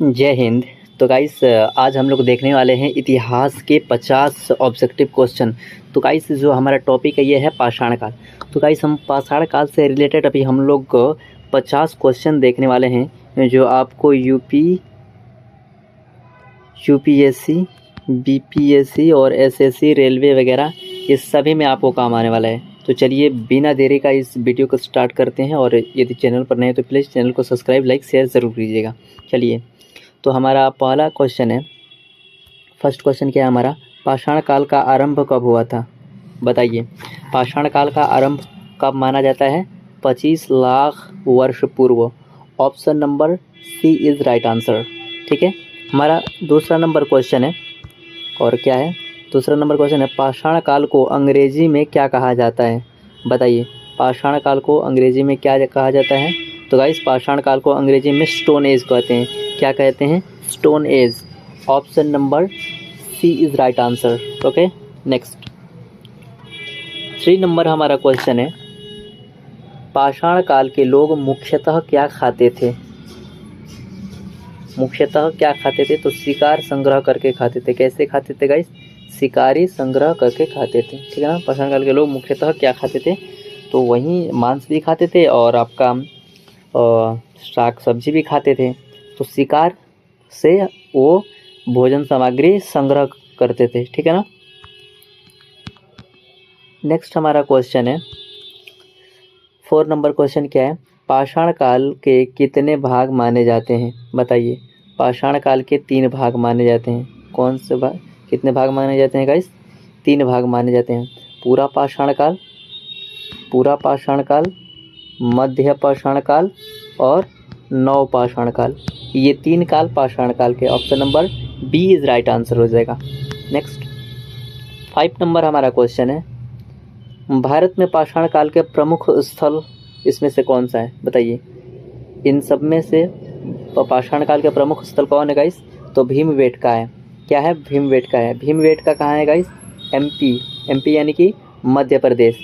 जय हिंद। तो गाइस आज हम लोग देखने वाले हैं इतिहास के 50 ऑब्जेक्टिव क्वेश्चन। तो गाइस जो हमारा टॉपिक है ये है पाषाण काल। तो गाइस हम पाषाण काल से रिलेटेड अभी हम लोग 50 क्वेश्चन देखने वाले हैं जो आपको यूपीएससी, बीपीएससी और एसएससी, रेलवे वगैरह इस सभी में आपको काम आने वाला है। तो चलिए बिना देरी का इस वीडियो को स्टार्ट करते हैं, और यदि चैनल पर नए हैं तो प्लीज़ चैनल को सब्सक्राइब, लाइक, शेयर ज़रूर कीजिएगा। चलिए तो हमारा पहला क्वेश्चन है, फर्स्ट क्वेश्चन क्या है हमारा, पाषाण काल का आरंभ कब हुआ था? बताइए। पाषाण काल का आरंभ कब माना जाता है? 25 लाख वर्ष पूर्व। Option number C is right answer. ठीक है। हमारा दूसरा नंबर क्वेश्चन है, और क्या है दूसरा नंबर क्वेश्चन है, पाषाण काल को अंग्रेजी में क्या कहा जाता है? बताइए। पाषाण काल को अंग्रेजी में क्या कहा जाता है? तो गाइस पाषाण काल को अंग्रेजी में स्टोन एज कहते हैं। क्या कहते हैं? Stone age. Option number C is right answer. Okay, next 3 number हमारा क्वेश्चन है, पाषाण काल के लोग मुख्यतः क्या खाते थे? मुख्यतः क्या खाते थे? तो शिकार संग्रह करके खाते थे। कैसे खाते थे गाइस? शिकारी संग्रह करके खाते थे। ठीक है ना। पाषाण काल के लोग मुख्यतः क्या खाते थे? तो वहीं मांस भी खाते थे और आपका शाक सब्जी भी खाते थे। तो शिकार से वो भोजन सामग्री संग्रह करते थे। ठीक है ना। नेक्स्ट हमारा क्वेश्चन है, 4 नंबर क्वेश्चन क्या है, पाषाण काल के कितने भाग माने जाते हैं? बताइए। पाषाण काल के 3 भाग माने जाते हैं। कौन से भाग, कितने भाग माने जाते हैं गाइस? 3 भाग माने जाते हैं। पूरा पाषाण काल, पूरा पाषाण काल, मध्य पाषाण काल और नव पाषाण काल। ये 3 काल पाषाण काल के। Option number B is right answer हो जाएगा। नेक्स्ट 5 नंबर हमारा क्वेश्चन है, भारत में पाषाण काल के प्रमुख स्थल इसमें से कौन सा है? बताइए। इन सब में से पाषाण काल के प्रमुख स्थल कौन है गाइस? तो भीमबेटका है। क्या है? भीमबेटका है। भीमबेटका कहाँ है गाइस? एमपी यानी कि मध्य प्रदेश।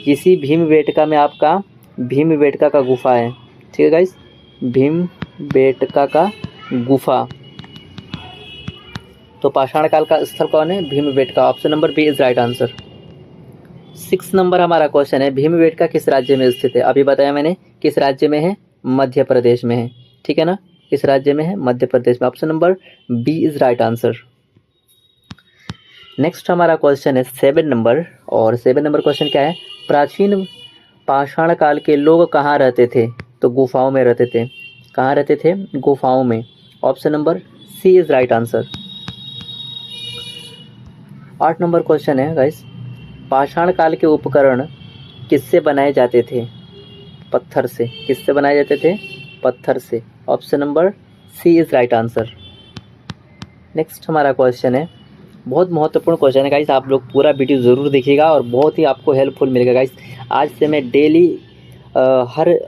इसी भीमबेटका में आपका भीमबेटका का गुफा है। ठीक है गाइस, भीमबेटका का गुफा। तो पाषाण काल का स्थल कौन है? Bhimbetka. Option number B is right answer. 6 number हमारा क्वेश्चन है, भीमबेटका किस राज्य में स्थित है? अभी बताया मैंने किस राज्य में है? मध्य प्रदेश में है। ठीक है ना। किस राज्य में है? मध्य प्रदेश में। Option number B is right answer. Next हमारा क्वेश्चन है 7 नंबर, और 7 नंबर क्वेश्चन क्या है, प्राचीन पाषाण काल के लोग कहाँ रहते थे? तो गुफाओं में रहते थे। कहाँ रहते थे? गुफाओं में। Option number C is right answer. 8 number question है गाइस, पाषाण काल के उपकरण किससे बनाए जाते थे? पत्थर से। किससे बनाए जाते थे? पत्थर से। Option number C is right answer. Next हमारा क्वेश्चन है, बहुत महत्वपूर्ण क्वेश्चन है गाइस, आप लोग पूरा वीडियो ज़रूर देखिएगा और बहुत ही आपको हेल्पफुल मिलेगा गाइस। आज से मैं डेली हर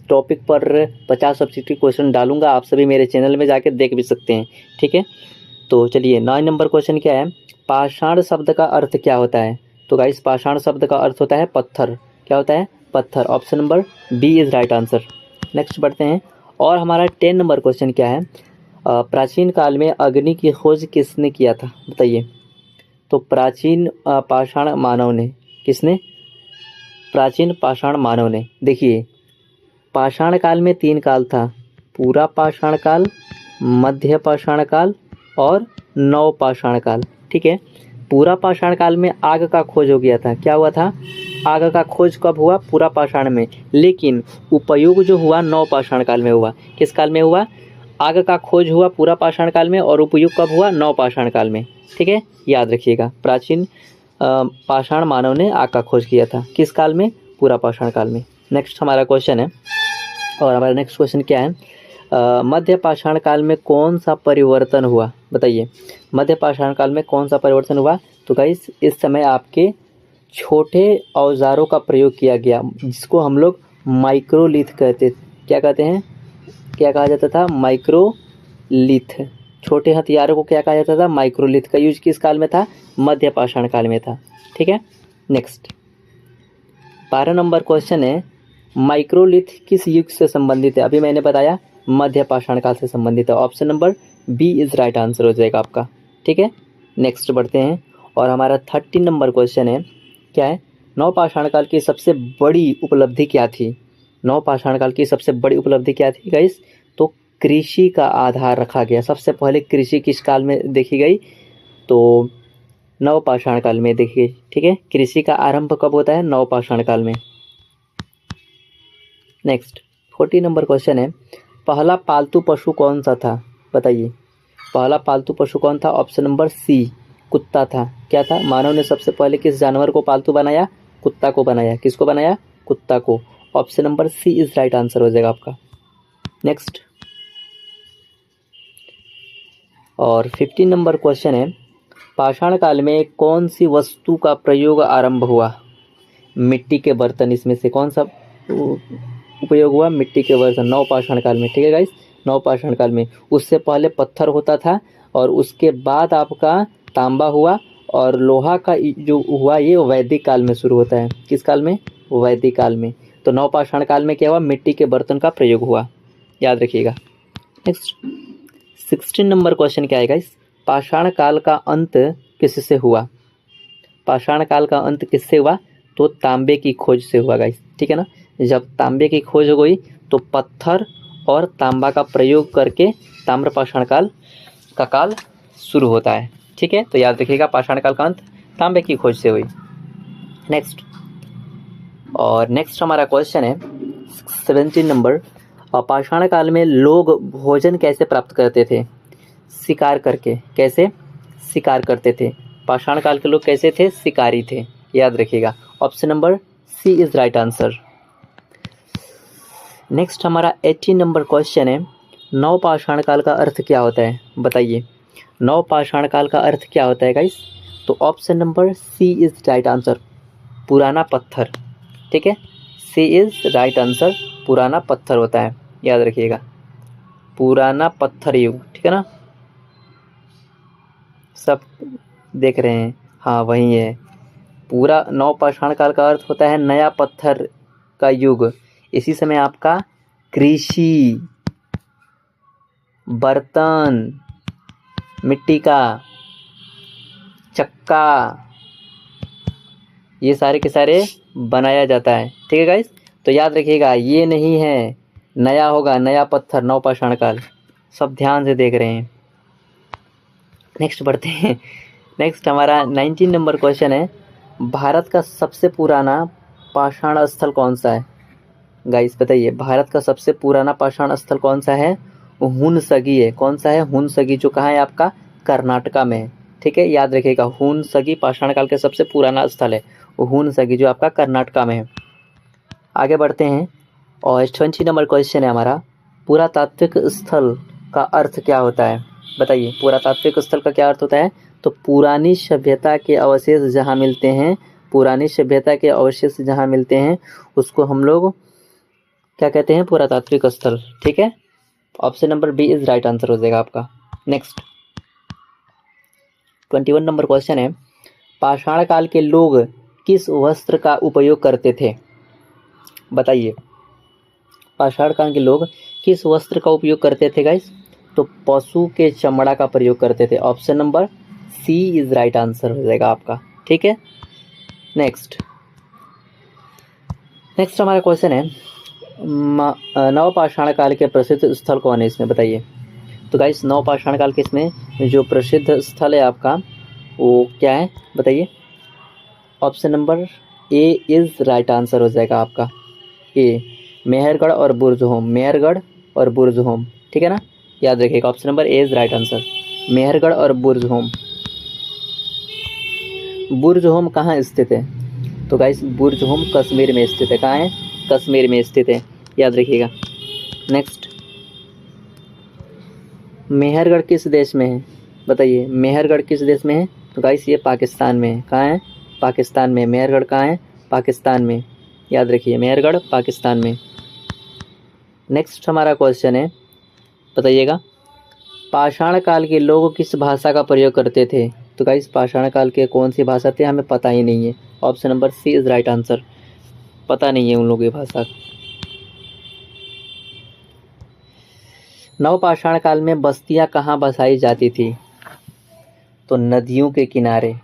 टॉपिक पर 50 सब्जेक्टिव क्वेश्चन डालूंगा। आप सभी मेरे चैनल में जाके देख भी सकते हैं। ठीक है। तो चलिए 9 नंबर क्वेश्चन क्या है, पाषाण शब्द का अर्थ क्या होता है? तो गाइस पाषाण शब्द का अर्थ होता है पत्थर। क्या होता है? पत्थर। Option number B is right answer. Next बढ़ते हैं, और हमारा 10 नंबर क्वेश्चन क्या है, प्राचीन काल में अग्नि की खोज किसने किया था? बताइए। तो प्राचीन पाषाण मानव ने। किसने? प्राचीन पाषाण मानव ने। देखिए पाषाण काल में 3 काल था, पूरा पाषाण काल, मध्य पाषाण काल और नव पाषाण काल। ठीक है। पूरा पाषाण काल में आग का खोज हो गया था। क्या हुआ था? आग का खोज कब हुआ? पूरा पाषाण में। लेकिन उपयोग जो हुआ नव पाषाण काल में हुआ। किस काल में हुआ? आग का खोज हुआ पूरा पाषाण काल में, और उपयोग कब हुआ? नव पाषाण काल में। ठीक है, याद रखिएगा। प्राचीन पाषाण मानव ने आग का खोज किया था। किस काल में? पूरा पाषाण काल में। नेक्स्ट हमारा क्वेश्चन है, और हमारा नेक्स्ट क्वेश्चन क्या है, मध्य पाषाण काल में कौन सा परिवर्तन हुआ? बताइए। मध्य पाषाण काल में कौन सा परिवर्तन हुआ? तो गाइस इस समय आपके छोटे औजारों का प्रयोग किया गया, जिसको हम लोग माइक्रोलिथ कहते। क्या कहते हैं? क्या कहा जाता था? माइक्रोलिथ। छोटे हथियारों को क्या कहा जाता था? माइक्रोलिथ का यूज किस काल में था? मध्य पाषाण काल में था। ठीक है। नेक्स्ट 12 नंबर क्वेश्चन है, माइक्रोलिथ किस युग से संबंधित है? अभी मैंने बताया मध्य पाषाण काल से संबंधित है। Option number B is right answer हो जाएगा आपका। ठीक है, नेक्स्ट बढ़ते हैं और हमारा 13 नंबर क्वेश्चन है, क्या है, नवपाषाण काल की सबसे बड़ी उपलब्धि क्या थी? नवपाषाण काल की सबसे बड़ी उपलब्धि क्या थी गाइस? तो कृषि का आधार रखा गया। सबसे पहले कृषि किस काल में देखी गई? तो नवपाषाण काल में देखी गई। ठीक है, कृषि का आरंभ कब होता है? नवपाषाण काल में। नेक्स्ट 14 नंबर क्वेश्चन है, पहला पालतू पशु कौन सा था? बताइए, पहला पालतू पशु कौन था? ऑप्शन नंबर सी कुत्ता था। क्या था? मानव ने सबसे पहले किस जानवर को पालतू बनाया? कुत्ता को बनाया। किसको बनाया? कुत्ता को। Option number C is right answer हो जाएगा आपका। नेक्स्ट और 15 नंबर क्वेश्चन है, पाषाण काल में कौन सी वस्तु का प्रयोग आरंभ हुआ? मिट्टी के बर्तन। इसमें से कौन सा उपयोग हुआ? मिट्टी के बर्तन, नवपाषाण काल में। ठीक है गाइस, नवपाषाण काल में। उससे पहले पत्थर होता था और उसके बाद आपका तांबा हुआ और लोहा का जो हुआ ये वैदिक काल में शुरू होता है। किस काल में? वैदिक काल में। तो नवपाषाण काल में क्या हुआ? मिट्टी के बर्तन का प्रयोग हुआ, याद रखिएगा। नेक्स्ट 16 नंबर क्वेश्चन क्या है गाइस? पाषाण काल का अंत किससे हुआ? पाषाण काल का अंत किससे हुआ? तो तांबे की खोज से हुआ गाइस। ठीक है ना, जब तांबे की खोज हो गई तो पत्थर और तांबा का प्रयोग करके ताम्रपाषाण काल का काल शुरू होता है। ठीक है, तो याद रखिएगा पाषाण काल का अंत तांबे की खोज से हुई। नेक्स्ट और नेक्स्ट हमारा क्वेश्चन है 17 नंबर, पाषाण काल में लोग भोजन कैसे प्राप्त करते थे? शिकार करके। कैसे? शिकार करते थे। पाषाण काल के लोग कैसे थे? शिकारी थे, याद रखिएगा। Option number C is right answer. Next हमारा 18 नंबर क्वेश्चन है, नवपाषाण काल का अर्थ क्या होता है? बताइए, नवपाषाण काल का अर्थ क्या होता है गाइस? तो option number C is right answer, पुराना पत्थर। ठीक है, सी इज राइट आंसर, पुराना पत्थर होता है, याद रखिएगा, पुराना पत्थर युग। ठीक है ना, सब देख रहे हैं, हाँ वही है। पूरा नवपाषाण काल का अर्थ होता है नया पत्थर का युग। इसी समय आपका कृषि, बर्तन, मिट्टी का चक्का, ये सारे के सारे बनाया जाता है। ठीक है गाइस, तो याद रखिएगा ये नहीं है, नया होगा, नया पत्थर, नवपाषाण काल। सब ध्यान से देख रहे हैं। नेक्स्ट बढ़ते हैं। नेक्स्ट हमारा 19 नंबर क्वेश्चन है, भारत का सबसे पुराना पाषाण स्थल कौन सा है? गाइस बताइए, भारत का सबसे पुराना पाषाण स्थल कौन सा है? हुनसगी है। कौन सा है? हुनसगी, जो कहाँ है आपका? कर्नाटका में है। ठीक है, याद रखिएगा, हुनसगी पाषाण काल के सबसे पुराना स्थल है, हुनसगी, जो आपका कर्नाटका में है। आगे बढ़ते हैं और 20 नंबर क्वेश्चन है हमारा, पुरातात्विक स्थल का अर्थ क्या होता है? बताइए, पुरातात्विक स्थल का क्या अर्थ होता है? तो पुरानी सभ्यता के अवशेष जहाँ मिलते हैं, पुरानी सभ्यता के अवशेष जहाँ मिलते हैं उसको हम लोग क्या कहते हैं? पुरातात्विक स्थल। ठीक है, option number B is right answer हो जाएगा आपका। नेक्स्ट 21 नंबर क्वेश्चन है, पाषाण काल के लोग किस वस्त्र का उपयोग करते थे? बताइए, पाषाण काल के लोग किस वस्त्र का उपयोग करते थे गाइस? तो पशु के चमड़ा का प्रयोग करते थे। Option number C is right answer हो जाएगा आपका। ठीक है, नेक्स्ट हमारा क्वेश्चन है, नवपाषाण काल के प्रसिद्ध स्थल कौन है? इसमें बताइए। तो गाइस नवपाषाण काल के इसमें जो प्रसिद्ध स्थल है आपका वो क्या है? बताइए। Option number A is right answer हो जाएगा आपका, ए, मेहरगढ़ और बुर्जहोम, मेहरगढ़ और बुर्जहोम। ठीक है ना, याद रखिएगा, option number A is right answer, Mehrgarh और बुर्जहोम। बुर्जहोम कहाँ स्थित है? तो गाइस बुर्जहोम कश्मीर में स्थित है। कहाँ है? कश्मीर में स्थित है, याद रखिएगा। नेक्स्ट, मेहरगढ़ किस देश में है? बताइए, मेहरगढ़ किस देश में है? तो गाइस ये पाकिस्तान में है। कहाँ है? पाकिस्तान में। मेहरगढ़ कहाँ है? पाकिस्तान में, याद रखिए, मेहरगढ़ पाकिस्तान में। नेक्स्ट हमारा क्वेश्चन है, बताइएगा, पाषाण काल के लोग किस भाषा का प्रयोग करते थे? तो गाइस पाषाण काल के कौन सी भाषा थे हमें पता ही नहीं है। Option number C is right answer, पता नहीं है उन लोगों की भाषा। नवपाषाण काल में बस्तियां कहाँ बसाई जाती थी? तो नदियों के किनारे,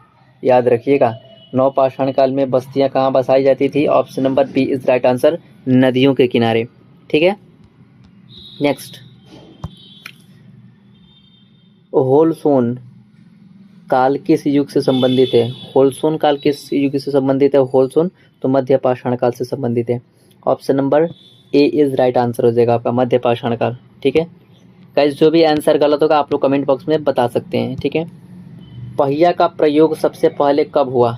याद रखिएगा। नवपाषाण काल में बस्तियां कहाँ बसाई जाती थी? Option number B is right answer, नदियों के किनारे। ठीक है, नेक्स्ट, होलसोन काल किस युग से संबंधित है? होलसोन काल किस युग से संबंधित है? होलसोन तो मध्य पाषाण काल से संबंधित है। Option number A is right answer हो जाएगा आपका, मध्य पाषाण काल। ठीक है गाइस, जो भी आंसर गलत होगा आप लोग कमेंट बॉक्स में बता सकते हैं। ठीक है, पहिया का प्रयोग सबसे पहले कब हुआ?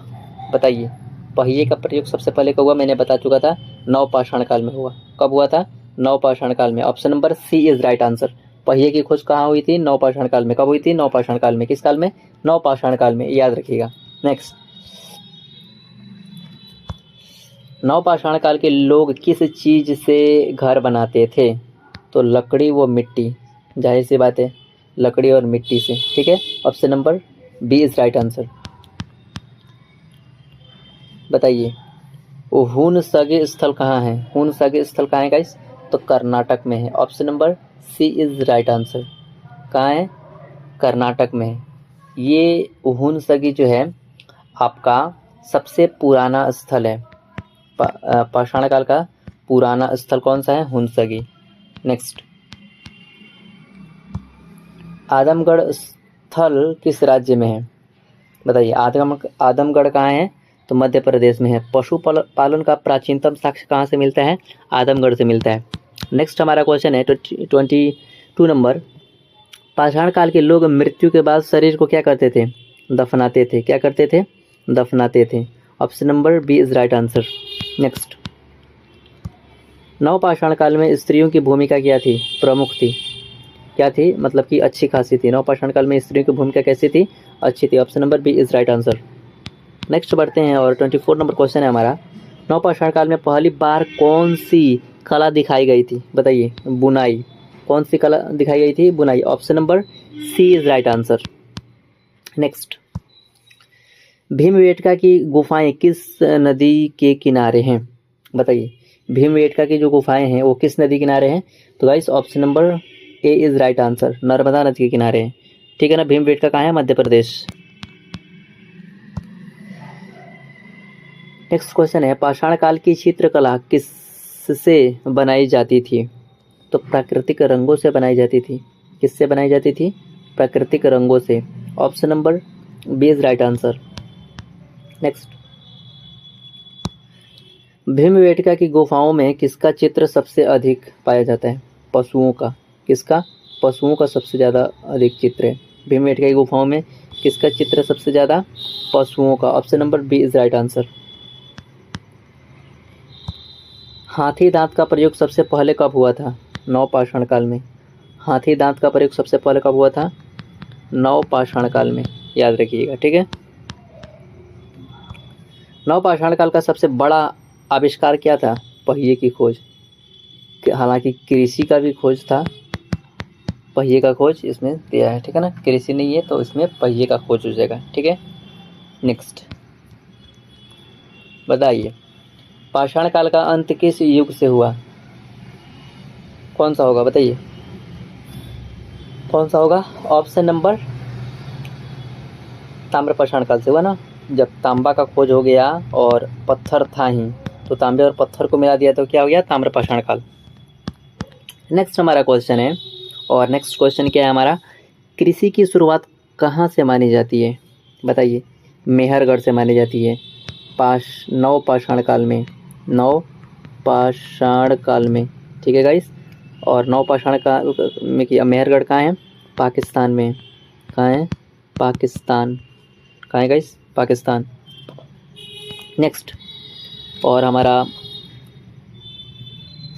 बताइए, पहिए का प्रयोग सबसे पहले कब हुआ? मैंने बता चुका था, नवपाषाण काल में हुआ। कब हुआ था? नवपाषाण काल में। Option number C is right answer. पहिए की खोज कहाँ हुई थी? नवपाषाण काल में। कब हुई थी? नवपाषाण काल में। किस काल में? नवपाषाण काल में, याद रखिएगा। नेक्स्ट, नवपाषाण काल के लोग किस चीज से घर बनाते थे? तो लकड़ी व मिट्टी, जाहिर सी बात है, लकड़ी और मिट्टी से। ठीक है, option number B is right answer. बताइए, हुनसग स्थल कहाँ है? हुनसग स्थल कहाँ है गाइस? तो कर्नाटक में है। Option number C is right answer. कहाँ है? कर्नाटक में है। ये हुनसगी जो है आपका सबसे पुराना स्थल है। पाषाण काल का पुराना स्थल कौन सा है? हुनसगी। नेक्स्ट, आदमगढ़ स्थल किस राज्य में है? बताइए, आदमगढ़ कहाँ है? तो मध्य प्रदेश में है। पशु पालन का प्राचीनतम साक्ष्य कहाँ से मिलता है? आदमगढ़ से मिलता है। नेक्स्ट हमारा क्वेश्चन है 22 नंबर, पाषाण काल के लोग मृत्यु के बाद शरीर को क्या करते थे? दफनाते थे। क्या करते थे? दफनाते थे। Option number B is right answer. Next, नवपाषाण काल में स्त्रियों की भूमिका क्या थी? प्रमुख थी। क्या थी? मतलब कि अच्छी खासी थी। नवपाषाण काल में स्त्रियों की भूमिका कैसी थी? अच्छी थी। Option number B is right answer. Next बढ़ते हैं और 24 नंबर क्वेश्चन है हमारा, नवपाषाण काल में पहली बार कौन सी कला दिखाई गई थी? बताइए, बुनाई। कौन सी कला दिखाई गई थी? बुनाई। Option number C is right answer. Next, Bhimbetka की गुफाएं किस नदी के किनारे हैं? बताइए, भीमबेटका की जो गुफाएं हैं वो किस नदी किनारे हैं? तो guys option number A is right answer, Narmada नदी के किनारे हैं। ठीक है ना, भीमबेटका कहाँ है? मध्य प्रदेश। नेक्स्ट क्वेश्चन है, पाषाण काल की चित्रकला किससे बनाई जाती थी? तो प्राकृतिक रंगों से बनाई जाती थी। किससे बनाई जाती थी? प्राकृतिक रंगों से। Option number B is right answer. Next, Bhimbetka की गुफाओं में किसका चित्र सबसे अधिक पाया जाता है? पशुओं का। किसका? पशुओं का सबसे ज़्यादा अधिक चित्र है। भीमबेटका की गुफाओं में किसका चित्र सबसे ज़्यादा? पशुओं का। Option number B is right answer. हाथी दांत का प्रयोग सबसे पहले कब हुआ था? नवपाषाण काल में। हाथी दांत का प्रयोग सबसे पहले कब हुआ था? नवपाषाण काल में, याद रखिएगा। ठीक है, नवपाषाण काल का सबसे बड़ा आविष्कार क्या था? पहिए की खोज। हालांकि कृषि का भी खोज था, पहिए का खोज इसमें दिया है। ठीक है ना, कृषि नहीं है तो इसमें पहिए का खोज हो जाएगा। ठीक है, नेक्स्ट बताइए, पाषाण काल का अंत किस युग से हुआ? कौन सा होगा? बताइए, कौन सा होगा? ऑप्शन नंबर ताम्रपाषाण काल से हुआ ना, जब तांबा का खोज हो गया और पत्थर था ही, तो तांबे और पत्थर को मिला दिया तो क्या हो गया? ताम्रपाषाण काल। नेक्स्ट हमारा क्वेश्चन है, और नेक्स्ट क्वेश्चन क्या है हमारा, कृषि की शुरुआत कहाँ से मानी जाती है? बताइए, मेहरगढ़ से मानी जाती है। नवपाषाण काल में, नवपाषाण काल में। ठीक है गाइस, और नवपाषाण काल में किया। मेहरगढ़ कहाँ है? पाकिस्तान में। कहाँ है? पाकिस्तान। कहाँ है गाइस? पाकिस्तान। नेक्स्ट, और हमारा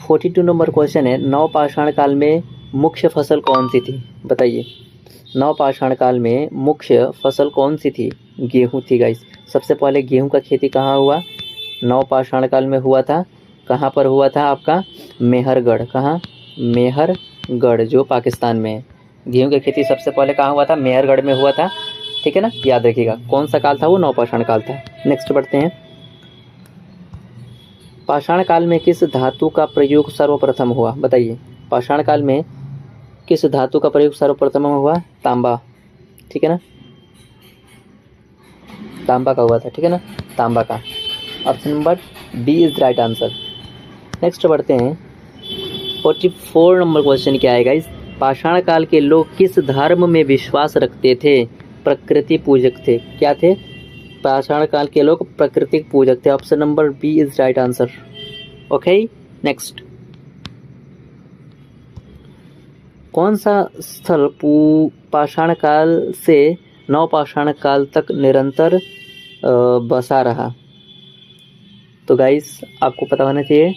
42 नंबर क्वेश्चन है, नवपाषाण काल में मुख्य फसल कौन सी थी? बताइए, नवपाषाण काल में मुख्य फसल कौन सी थी? गेहूँ थी गाइस। सबसे पहले गेहूँ का खेती कहाँ हुआ? नवपाषाण काल में हुआ था। कहाँ पर हुआ था? आपका मेहरगढ़। कहाँ? मेहरगढ़, जो पाकिस्तान में है। गेहूँ की खेती सबसे पहले कहाँ हुआ था? मेहरगढ़ में हुआ था। ठीक है ना, याद रखिएगा। कौन सा काल था वो? नवपाषाण काल था। नेक्स्ट बढ़ते हैं, पाषाण काल में किस धातु का प्रयोग सर्वप्रथम हुआ? बताइए, पाषाण काल में किस धातु का प्रयोग सर्वप्रथम हुआ? तांबा, ठीक है ना, तांबा का हुआ था, ठीक है ना, तांबा का। Option number B is right answer. Next बढ़ते हैं 44 नंबर क्वेश्चन क्या है गाइस? पाषाण काल के लोग किस धर्म में विश्वास रखते थे? प्रकृति पूजक थे। क्या थे? पाषाण काल के लोग प्रकृतिक पूजक थे। Option number B is right answer. Okay, next, कौन सा स्थल पाषाण काल से नवपाषाण काल तक निरंतर बसा रहा? तो गाइस आपको पता होना चाहिए